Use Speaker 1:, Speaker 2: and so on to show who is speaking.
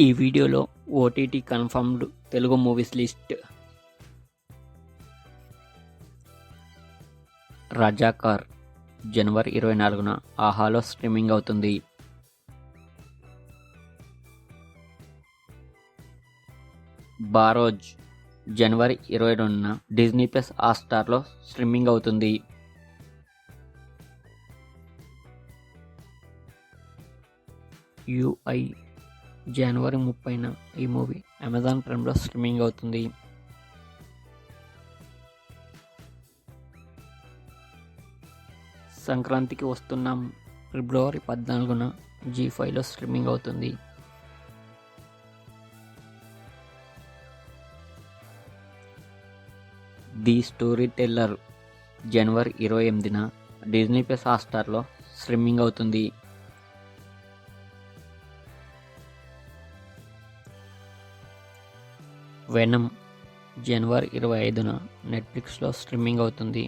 Speaker 1: ఈ వీడియోలో OTT confirmed Telugu movies list. Razakar జనవరి 24న ఆహాలో స్ట్రీమింగ్ అవుతుంది. బారోజ్ జనవరి 22న డిజ్నీ ప్లస్ హాట్‌స్టార్లో స్ట్రీమింగ్ అవుతుంది. యూఐ జనవరి 30న ఈ మూవీ అమెజాన్ ప్రైమ్లో స్ట్రీమింగ్ అవుతుంది. సంక్రాంతికి వస్తున్నాం ఫిబ్రవరి 14న జీ5లో స్ట్రీమింగ్ అవుతుంది. ది స్టోరీ టెల్లర్ జనవరి 28న డిజ్నీ ప్లస్ హాట్‌స్టార్లో స్ట్రీమింగ్ అవుతుంది. వెనమ్ జనవరి 25న నెట్ఫ్లిక్స్లో స్ట్రీమింగ్ అవుతుంది.